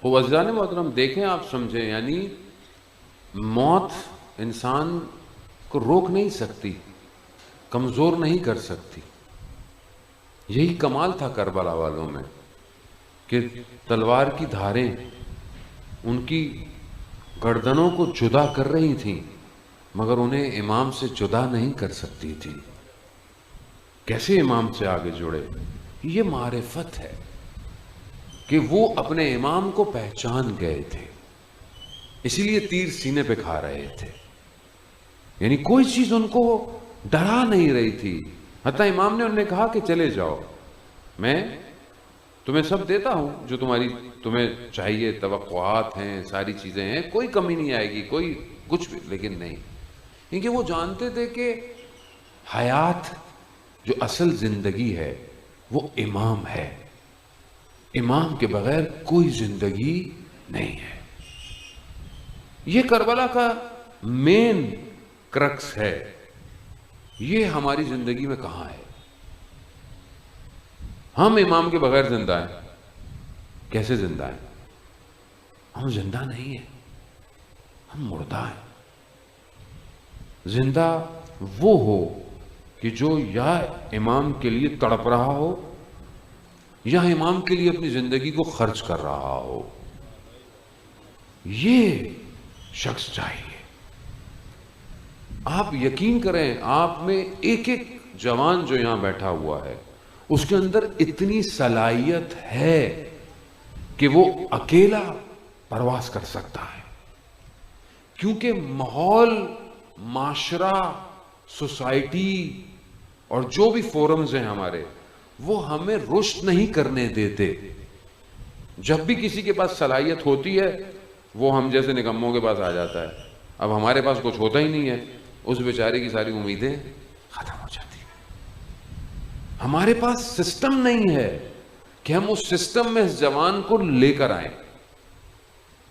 وہ عزیزان محترم دیکھیں، آپ سمجھیں، یعنی موت انسان کو روک نہیں سکتی، کمزور نہیں کر سکتی. یہی کمال تھا کربلا والوں میں کہ تلوار کی دھاریں ان کی گردنوں کو جدا کر رہی تھیں مگر انہیں امام سے جدا نہیں کر سکتی تھی. کیسے امام سے آگے جڑے؟ یہ معرفت ہے کہ وہ اپنے امام کو پہچان گئے تھے، اسی لیے تیر سینے پہ کھا رہے تھے. یعنی کوئی چیز ان کو ڈرا نہیں رہی تھی. حتیٰ امام نے انہیں کہا کہ چلے جاؤ، میں تمہیں سب دیتا ہوں جو تمہیں چاہیے، توقعات ہیں، ساری چیزیں ہیں، کوئی کمی نہیں آئے گی، کوئی کچھ بھی. لیکن نہیں، کیونکہ وہ جانتے تھے کہ حیات جو اصل زندگی ہے وہ امام ہے. امام کے بغیر کوئی زندگی نہیں ہے. یہ کربلا کا مین کرکس ہے. یہ ہماری زندگی میں کہاں ہے؟ ہم امام کے بغیر زندہ ہیں. کیسے زندہ ہیں؟ ہم زندہ نہیں ہیں، ہم مردہ ہیں. زندہ وہ ہو کہ جو یا امام کے لیے تڑپ رہا ہو یا امام کے لیے اپنی زندگی کو خرچ کر رہا ہو. یہ شخص چاہیے. آپ یقین کریں، آپ میں ایک ایک جوان جو یہاں بیٹھا ہوا ہے اس کے اندر اتنی صلاحیت ہے کہ وہ اکیلا پرواز کر سکتا ہے. کیونکہ ماحول، معاشرہ، سوسائٹی اور جو بھی فورمز ہیں ہمارے، وہ ہمیں رشد نہیں کرنے دیتے. جب بھی کسی کے پاس صلاحیت ہوتی ہے وہ ہم جیسے نکموں کے پاس آ جاتا ہے. اب ہمارے پاس کچھ ہوتا ہی نہیں ہے، اس بیچارے کی ساری امیدیں ختم ہو جاتی ہیں. ہمارے پاس سسٹم نہیں ہے کہ ہم اس سسٹم میں اس جوان کو لے کر آئیں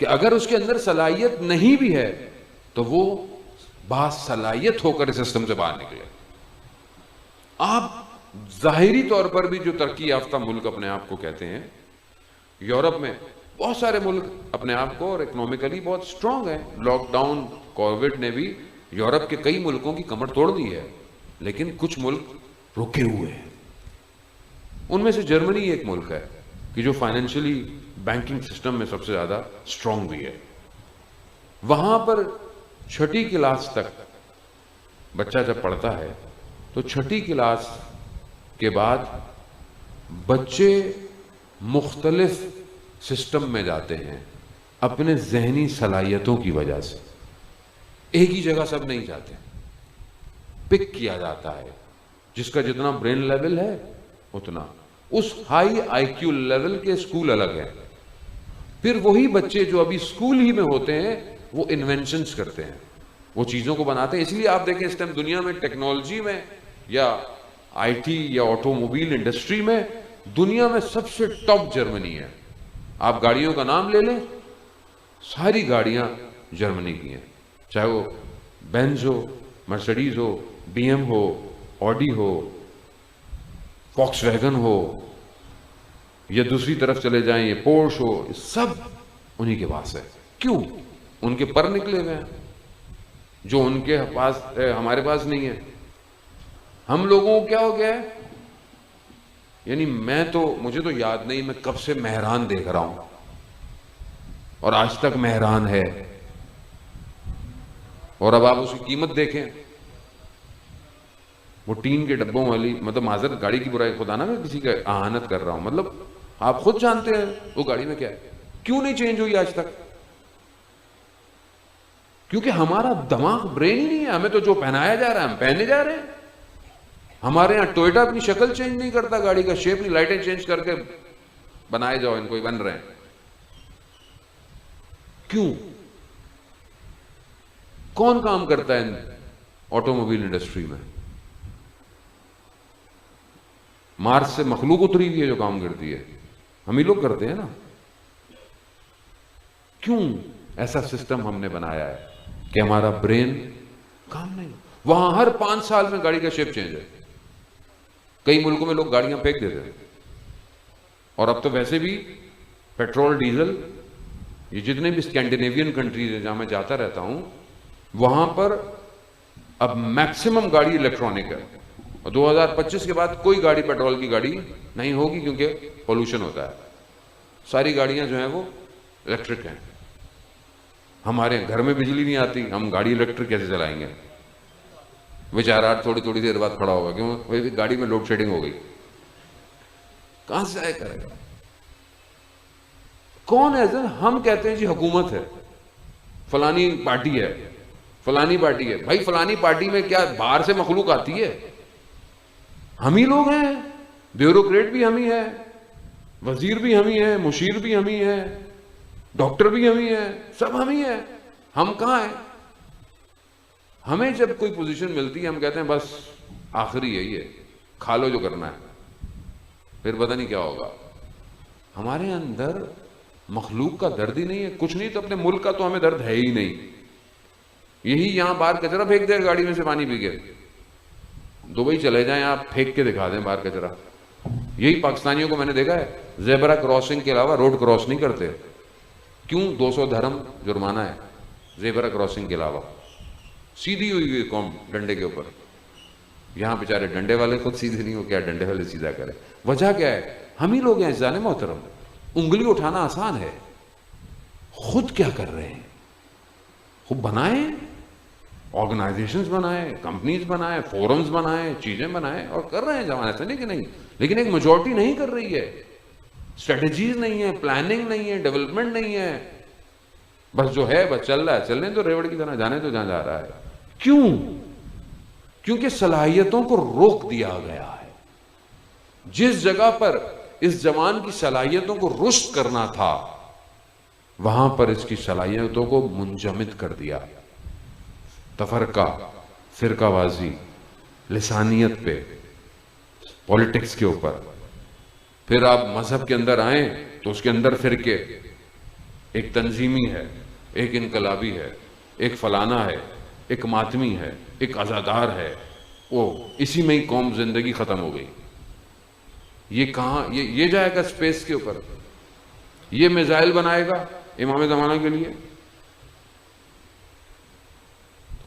کہ اگر اس کے اندر صلاحیت نہیں بھی ہے تو وہ باصلاحیت ہو کر اس سسٹم سے باہر نکلے. آپ ظاہری طور پر بھی جو ترقی یافتہ ملک اپنے آپ کو کہتے ہیں، یورپ میں بہت سارے ملک اپنے آپ کو اور اکنامکلی بہت سٹرونگ ہیں. لاک ڈاؤن، کووڈ نے بھی یورپ کے کئی ملکوں کی کمر توڑ دی ہے، لیکن کچھ ملک رکے ہوئے ہیں. ان میں سے جرمنی ایک ملک ہے کہ جو فائنینشلی بینکنگ سسٹم میں سب سے زیادہ سٹرونگ بھی ہے. وہاں پر 6ٹھی کلاس تک بچہ جب پڑھتا ہے تو 6ٹھی کلاس کے بعد بچے مختلف سسٹم میں جاتے ہیں اپنے ذہنی صلاحیتوں کی وجہ سے. ایک ہی جگہ سب نہیں جاتے، پک کیا جاتا ہے. جس کا جتنا برین لیول ہے اتنا. اس ہائی آئی کیو لیول کے اسکول الگ ہے. پھر وہی بچے جو ابھی اسکول ہی میں ہوتے ہیں وہ انوینشنز کرتے ہیں، وہ چیزوں کو بناتے ہیں. اس لیے آپ دیکھیں اس ٹائم دنیا میں ٹیکنالوجی میں یا آئی ٹی یا آٹو موبائل انڈسٹری میں دنیا میں سب سے ٹاپ جرمنی ہے. آپ گاڑیوں کا نام لے لیں، ساری گاڑیاں جرمنی کی ہیں، چاہے وہ بینز ہو، مرسڈیز ہو، بی ایم ہو، آڈی ہو، فوکس ویگن ہو، یا دوسری طرف چلے جائیں یہ پورش ہو، سب انہی کے پاس ہے. کیوں؟ ان کے پر نکلے ہوئے ہیں جو ان کے پاس ہے، ہمارے پاس نہیں ہے. ہم لوگوں کو کیا ہو گیا ہے؟ یعنی مجھے تو یاد نہیں میں کب سے مہران دیکھ رہا ہوں اور آج تک مہران ہے. اور اب آپ اس کی قیمت دیکھیں، وہ ٹین کے ڈبوں والی، مطلب معذرت گاڑی کی برائی، خدا نہ میں کسی کا اہانت کر رہا ہوں، مطلب آپ خود جانتے ہیں وہ گاڑی میں کیا ہے. کیوں نہیں چینج ہوئی آج تک؟ کیونکہ ہمارا دماغ، برین ہی نہیں ہے. ہمیں تو جو پہنایا جا رہا ہے ہم پہننے جا رہے ہیں. ہمارے ہاں ٹوئیٹا اپنی شکل چینج نہیں کرتا، گاڑی کا شیپ نہیں، لائٹیں چینج کر کے بنائے جاؤ، ان کو بن رہے ہیں. کیوں؟ کون کام کرتا ہے آٹو موبائل انڈسٹری میں؟ مارس سے مخلوق اتری ہوئی ہے جو کام کرتی ہے، ہم ہی لوگ کرتے ہیں نا. کیوں ایسا سسٹم ہم نے بنایا ہے کہ ہمارا برین کام نہیں. وہاں ہر 5 سال میں گاڑی کا شیپ چینج ہے. کئی ملکوں میں لوگ گاڑیاں پھینک دیتے ہیں. اور اب تو ویسے بھی پیٹرول ڈیزل، یہ جتنے بھی اسکینڈینیوین کنٹریز ہیں جہاں میں جاتا رہتا ہوں، وہاں پر اب میکسیمم گاڑی الیکٹرانک ہے، اور 2025 کے بعد کوئی گاڑی پیٹرول کی گاڑی نہیں ہوگی کیونکہ پولوشن ہوتا ہے. ساری گاڑیاں جو ہیں وہ الیکٹرک ہیں. ہمارے گھر میں بجلی نہیں آتی، ہم گاڑی الیکٹرک کیسے چلائیں گے؟ بیچارہ تھوڑی تھوڑی دیر بعد کھڑا ہوگا، کیوں؟ گاڑی میں لوڈ شیڈنگ ہو گئی. کہاں سے آئے کرے گا؟ کون ہے؟ ہم کہتے ہیں جی حکومت ہے، فلانی پارٹی ہے، فلانی پارٹی ہے. بھائی فلانی پارٹی میں کیا باہر سے مخلوق آتی ہے؟ ہم ہی لوگ ہیں، بیوروکریٹ بھی ہم ہی ہے، وزیر بھی ہم ہی ہے، مشیر بھی ہم ہی ہے، ڈاکٹر بھی ہم ہی ہے، سب ہم ہی ہے. ہم کہاں ہیں؟ ہمیں جب کوئی پوزیشن ملتی ہے ہم کہتے ہیں بس آخری یہی ہے، کھا لو جو کرنا ہے، پھر پتہ نہیں کیا ہوگا. ہمارے اندر مخلوق کا درد ہی نہیں ہے. کچھ نہیں تو اپنے ملک کا تو ہمیں درد ہے ہی نہیں. یہی یہاں باہر کچرا پھینک دے گاڑی میں سے پانی پی کے. دبئی چلے جائیں آپ، پھینک کے دکھا دیں باہر کچرا. یہی پاکستانیوں کو میں نے دیکھا ہے، زیبرا کراسنگ کے علاوہ روڈ کراس نہیں کرتے. کیوں؟ 200 درہم جرمانہ ہے زیبرا کراسنگ کے علاوہ. سیدھی ہوئی ہوئی قوم ڈنڈے کے اوپر. یہاں بیچارے ڈنڈے والے خود سیدھے نہیں ہو، کیا ڈنڈے والے سیدھا کرے؟ وجہ کیا ہے؟ ہم ہی لوگ ہیں عزیزان محترم. انگلی اٹھانا آسان ہے، خود کیا کر رہے ہیں؟ خود بنائیں، آرگنائزیشنز بنائیں، کمپنیز بنائیں، فورمز بنائیں، چیزیں بنائیں، اور کر رہے ہیں جوان، ایسا نہیں کہ نہیں. لیکن ایک میجورٹی نہیں کر رہی ہے. اسٹریٹجیز نہیں ہے، پلاننگ نہیں ہے، ڈیولپمنٹ نہیں ہے. بس جو ہے بس چل رہا ہے، چلنے تو ریوڑ کی طرح، جانے تو جہاں جا رہا ہے. کیوں؟ کیونکہ صلاحیتوں کو روک دیا گیا ہے. جس جگہ پر اس جوان کی صلاحیتوں کو رشد کرنا تھا، وہاں پر اس کی صلاحیتوں کو منجمد کر دیا. تفرقہ، فرقہ بازی، لسانیت پہ، پولیٹکس کے اوپر. پھر آپ مذہب کے اندر آئیں تو اس کے اندر فرقے، ایک تنظیمی ہے، ایک انقلابی ہے، ایک فلانا ہے، ایک ماتمی ہے، ایک عزادار ہے. وہ اسی میں ہی قوم زندگی ختم ہو گئی. یہ کہاں؟ یہ جائے گا سپیس کے اوپر، یہ میزائل بنائے گا امام زمانہ کے لیے.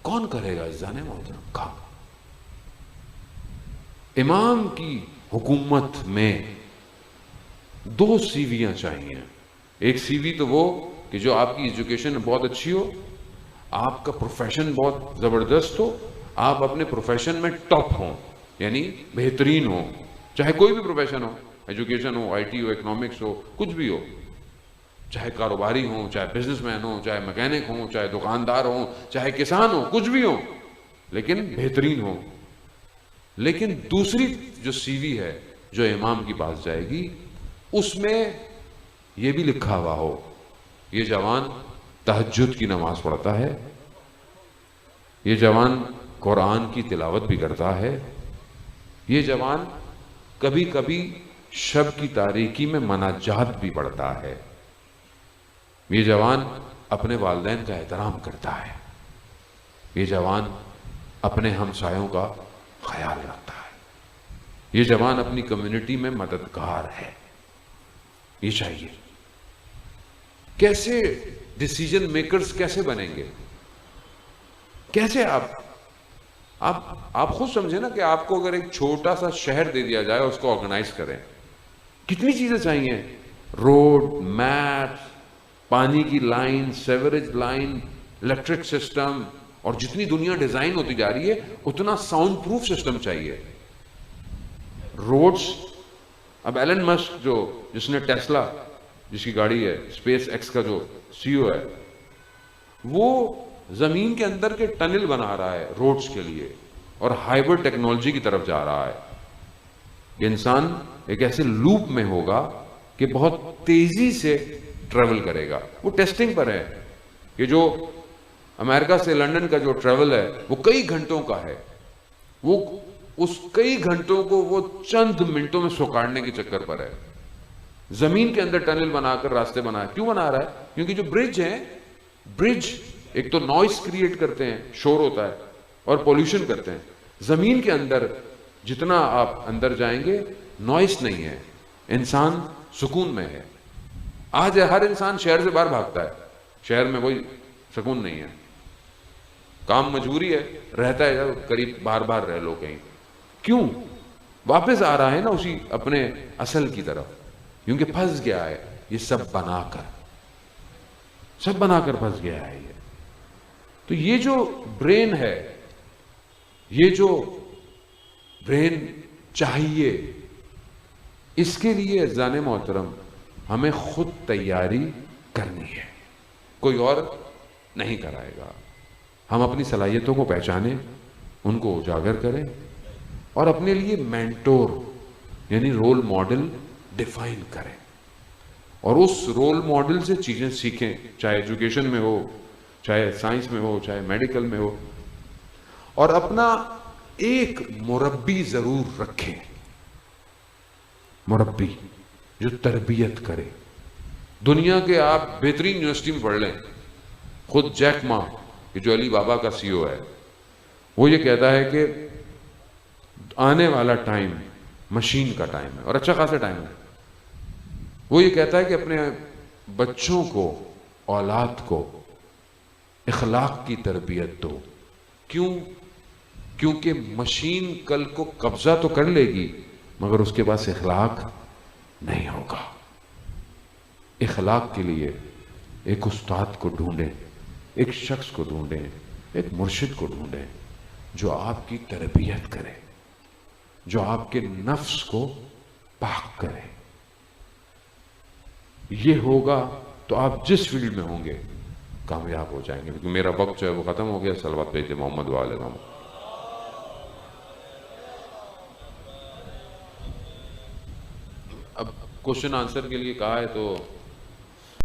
کون کرے گا عزیزان محترم؟ کہاں؟ امام کی حکومت میں 2 سیویاں چاہیے. ایک سیوی تو وہ کہ جو آپ کی ایجوکیشن بہت اچھی ہو، آپ کا پروفیشن بہت زبردست ہو، آپ اپنے پروفیشن میں ٹاپ ہوں، یعنی بہترین ہوں، چاہے کوئی بھی پروفیشن ہو، ایجوکیشن ہو، آئی ٹی ہو، اکنامکس ہو، کچھ بھی ہو، چاہے کاروباری ہوں، چاہے بزنس مین ہوں، چاہے میکینک ہوں، چاہے دکاندار ہوں، چاہے کسان ہوں، کچھ بھی ہوں، لیکن بہترین ہوں. لیکن دوسری جو سی وی ہے جو امام کے پاس جائے گی، اس میں یہ بھی لکھا ہوا ہو، یہ جوان تہجد کی نماز پڑھتا ہے، یہ جوان قرآن کی تلاوت بھی کرتا ہے، یہ جوان کبھی کبھی شب کی تاریکی میں مناجات بھی پڑھتا ہے، یہ جوان اپنے والدین کا احترام کرتا ہے، یہ جوان اپنے ہمسایوں کا خیال رکھتا ہے، یہ جوان اپنی کمیونٹی میں مددگار ہے. یہ چاہیے. کیسے ڈیسیجن میکرز کیسے بنیں گے؟ کیسے آپ خود سمجھیں نا کہ آپ کو اگر ایک چھوٹا سا شہر دے دیا جائے، اس کو آرگنائز کریں، کتنی چیزیں چاہیے؟ روڈ، میپ، پانی کی line, sewerage line, electric system, اور جتنی دنیا ڈیزائن ہوتی جا رہی ہے اتنا ساؤنڈ پروف سسٹم چاہیے. روڈز، اب ایلن مسک جس نے ٹیسلا، جس کی گاڑی ہے، اسپیس ایکس کا جو سی او ہے، وہ زمین کے اندر کے ٹنل بنا رہا ہے روڈز کے لیے، اور ہائیبرڈ ٹیکنالوجی کی طرف جا رہا ہے. انسان ایک ایسے لوپ میں ہوگا کہ بہت تیزی سے ٹریول کرے گا. وہ ٹیسٹنگ پر ہے کہ جو امریکہ سے لنڈن کا جو ٹریول ہے وہ کئی گھنٹوں کا ہے، وہ اس کئی گھنٹوں کو وہ چند منٹوں میں سکاڑنے کے چکر پر ہے. زمین کے اندر ٹنل بنا کر راستے بنا. کیوں بنا رہا ہے؟ کیونکہ جو برج ہیں، برج ایک تو نوائز کریٹ کرتے ہیں، شور ہوتا ہے، اور پولوشن کرتے ہیں. زمین کے اندر جتنا آپ اندر جائیں گے نوائز نہیں ہے. انسان سکون میں ہے. آج ہر انسان شہر سے باہر بھاگتا ہے, شہر میں کوئی سکون نہیں ہے, کام مجبوری ہے, رہتا ہے قریب باہر باہر رہ لو کہیں. کیوں؟ واپس آ رہا ہے نا اسی اپنے اصل کی طرف, کیونکہ پھنس گیا ہے یہ سب بنا کر پھنس گیا ہے یہ. تو یہ جو برین ہے, یہ جو برین چاہیے, اس کے لیے عزیزان محترم ہمیں خود تیاری کرنی ہے, کوئی اور نہیں کرائے گا. ہم اپنی صلاحیتوں کو پہچانیں, ان کو اجاگر کریں, اور اپنے لیے مینٹور یعنی رول ماڈل ڈیفائن کریں, اور اس رول ماڈل سے چیزیں سیکھیں, چاہے ایجوکیشن میں ہو, چاہے سائنس میں ہو, چاہے میڈیکل میں ہو. اور اپنا ایک مربی ضرور رکھیں, مربی جو تربیت کرے. دنیا کے آپ بہترین یونیورسٹی میں پڑھ لیں, خود جیک ما جو علی بابا کا سی او ہے, وہ یہ کہتا ہے کہ آنے والا ٹائم مشین کا ٹائم ہے, اور اچھا خاصا ٹائم ہے. وہ یہ کہتا ہے کہ اپنے بچوں کو, اولاد کو اخلاق کی تربیت دو. کیوں؟ کیونکہ مشین کل کو قبضہ تو کر لے گی مگر اس کے پاس اخلاق نہیں ہوگا. اخلاق کے لیے ایک استاد کو ڈھونڈیں, ایک شخص کو ڈھونڈیں, ایک مرشد کو ڈھونڈیں جو آپ کی تربیت کرے, جو آپ کے نفس کو پاک کرے. یہ ہوگا تو آپ جس فیلڈ میں ہوں گے کامیاب ہو جائیں گے. کیونکہ میرا وقت جو ہے وہ ختم ہو گیا. صلوات بھیجتے محمد وآل محمد. اب کوشچن آنسر کے لیے کہا ہے تو